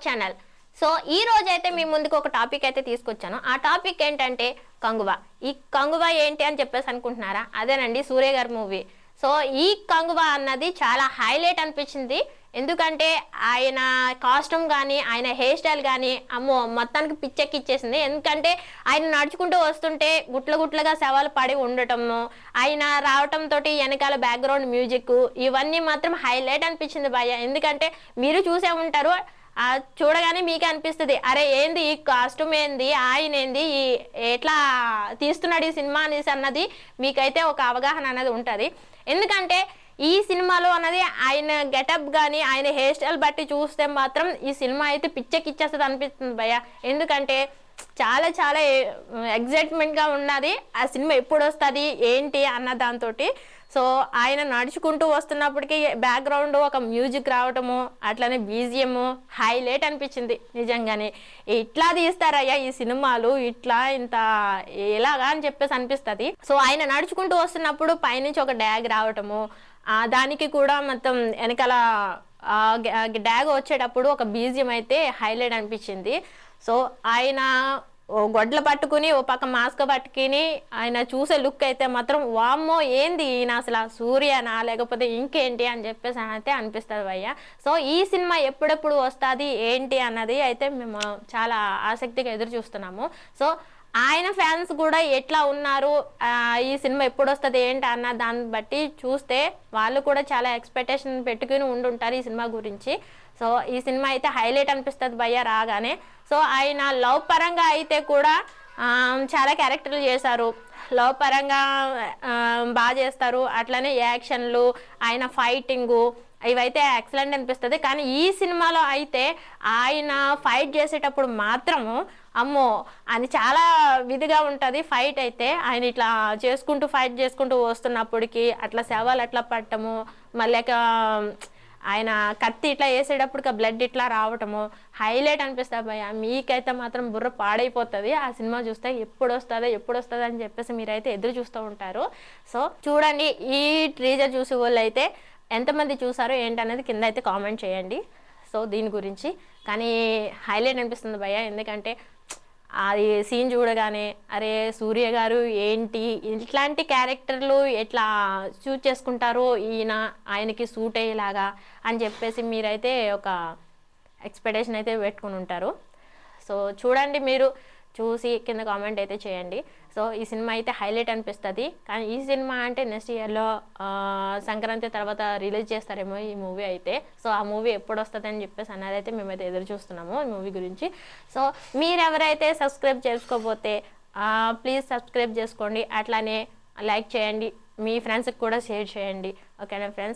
Channel. So ఈ రోజు అయితే మీ ముందుకు ఒక టాపిక్ అయితే తీసుకొచ్చాను. ఆ టాపిక్ ఏంటంటే కంగువ. ఈ కంగువ ఏంటి అని చెప్పేసి అనుకుంటున్నారా? అదేనండి సూర్య గారి మూవీ. సో ఈ కంగువ అన్నది చాలా హైలైట్ అనిపించింది. ఎందుకంటే ఆయన కాస్ట్యూమ్ కానీ ఆయన హెయిర్ స్టైల్ కానీ అమ్మో మొత్తానికి పిచ్చెక్కిచ్చేసింది. ఎందుకంటే ఆయన నడుచుకుంటూ వస్తుంటే గుట్లుగా శవాలు పడి ఉండటము, ఆయన రావటంతో వెనకాల బ్యాక్గ్రౌండ్ మ్యూజిక్ ఇవన్నీ మాత్రం హైలైట్ అనిపించింది భయ్య. ఎందుకంటే మీరు చూసే ఉంటారు, చూడగానే మీకే అనిపిస్తుంది అరే ఏంది ఈ కాస్ట్యూమ్ ఏంది, ఆయన ఏంది, ఈ ఎట్లా తీస్తున్నాడు ఈ సినిమా అనేసి అన్నది మీకైతే ఒక అవగాహన అనేది ఉంటుంది. ఎందుకంటే ఈ సినిమాలో అన్నది ఆయన గెటప్ కానీ ఆయన హెయిర్ స్టైల్ బట్టి చూస్తే మాత్రం ఈ సినిమా అయితే పిచ్చెక్కిచ్చేస్తుంది అనిపిస్తుంది భయ్య. ఎందుకంటే చాలా చాలా ఎగ్జైట్మెంట్గా ఉన్నది ఆ సినిమా ఎప్పుడు వస్తుంది ఏంటి అన్న దాంతో. సో ఆయన నడుచుకుంటూ వస్తున్నప్పటికీ బ్యాక్గ్రౌండ్ ఒక మ్యూజిక్ రావటము, అట్లనే బీజిఎం హైలైట్ అనిపించింది. నిజంగానే ఇట్లా తీస్తారయ్యా ఈ సినిమాలు, ఇట్లా ఇంత ఎలాగా అని చెప్పేసి అనిపిస్తుంది. సో ఆయన నడుచుకుంటూ వస్తున్నప్పుడు పైనుంచి ఒక డ్యాగ్ రావటము, దానికి కూడా మొత్తం వెనకాల డ్యాగ్ వచ్చేటప్పుడు ఒక బీజిఎం అయితే హైలైట్ అనిపించింది. సో ఆయన గొడ్లు పట్టుకుని ఓ పక్క మాస్క్ పట్టుకుని ఆయన చూసే లుక్ అయితే మాత్రం వామ్మో ఏంది ఈయన అసలు సూర్యనా లేకపోతే ఇంకేంటి అని చెప్పేసి అయితే అనిపిస్తుంది భయ్య. సో ఈ సినిమా ఎప్పుడెప్పుడు వస్తుంది ఏంటి అన్నది అయితే మేము చాలా ఆసక్తిగా ఎదురు చూస్తున్నాము. సో ఆయన ఫ్యాన్స్ కూడా ఎట్లా ఉన్నారు, ఈ సినిమా ఎప్పుడు వస్తుంది ఏంటి అన్న దాన్ని బట్టి చూస్తే వాళ్ళు కూడా చాలా ఎక్స్పెక్టేషన్ పెట్టుకుని ఉండుంటారు ఈ సినిమా గురించి. సో ఈ సినిమా అయితే హైలైట్ అనిపిస్తుంది భయ్య రాగానే. సో ఆయన లవ్ పరంగా అయితే కూడా చాలా క్యారెక్టర్లు చేశారు, లవ్ పరంగా బాగా చేస్తారు. అట్లనే యాక్షన్లు, ఆయన ఫైటింగు ఇవైతే ఎక్సలెంట్ అనిపిస్తుంది. కానీ ఈ సినిమాలో అయితే ఆయన ఫైట్ చేసేటప్పుడు మాత్రము అమ్మో అని చాలా విధిగా ఉంటుంది ఫైట్ అయితే. ఆయన ఇట్లా ఫైట్ చేసుకుంటూ వస్తున్నప్పటికి అట్లా శవాలు అట్లా పట్టము, మళ్ళీ ఆయన కత్తి ఇట్లా వేసేటప్పటికి బ్లడ్ ఇట్లా రావటము హైలైట్ అనిపిస్తుంది భయ్య. మీకైతే మాత్రం బుర్ర పాడైపోతుంది ఆ సినిమా చూస్తే. ఎప్పుడు వస్తుంది అని చెప్పేసి మీరైతే ఎదురు చూస్తూ ఉంటారు. సో చూడండి, ఈ ట్రీజర్ చూసే వాళ్ళు అయితే ఎంతమంది చూసారో ఏంటనేది కింద అయితే కామెంట్ చేయండి. సో దీని గురించి కానీ హైలైట్ అనిపిస్తుంది భయ్య. ఎందుకంటే అది సీన్ చూడగానే అరే సూర్య గారు ఏంటి ఇట్లాంటి క్యారెక్టర్లు ఎట్లా చూస్ చేసుకుంటారో ఆయనకి సూట్ అయ్యేలాగా అని చెప్పేసి మీరైతే ఒక ఎక్స్పెక్టేషన్ అయితే పెట్టుకుని ఉంటారు. సో చూడండి, మీరు చూసి కింద కామెంట్ అయితే చేయండి. సో ఈ సినిమా అయితే హైలైట్ అనిపిస్తుంది. కానీ ఈ సినిమా అంటే నెక్స్ట్ ఇయర్లో సంక్రాంతి తర్వాత రిలీజ్ చేస్తారేమో ఈ మూవీ అయితే. సో ఆ మూవీ ఎప్పుడు వస్తుంది అని చెప్పేసి అన్నది అయితే మేమైతే ఎదురు చూస్తున్నాము ఈ మూవీ గురించి. సో మీరు ఎవరైతే సబ్స్క్రైబ్ చేసుకోకపోతే ప్లీజ్ సబ్స్క్రైబ్ చేసుకోండి, అట్లానే లైక్ చేయండి, మీ ఫ్రెండ్స్కి కూడా షేర్ చేయండి. ఓకేనా ఫ్రెండ్స్?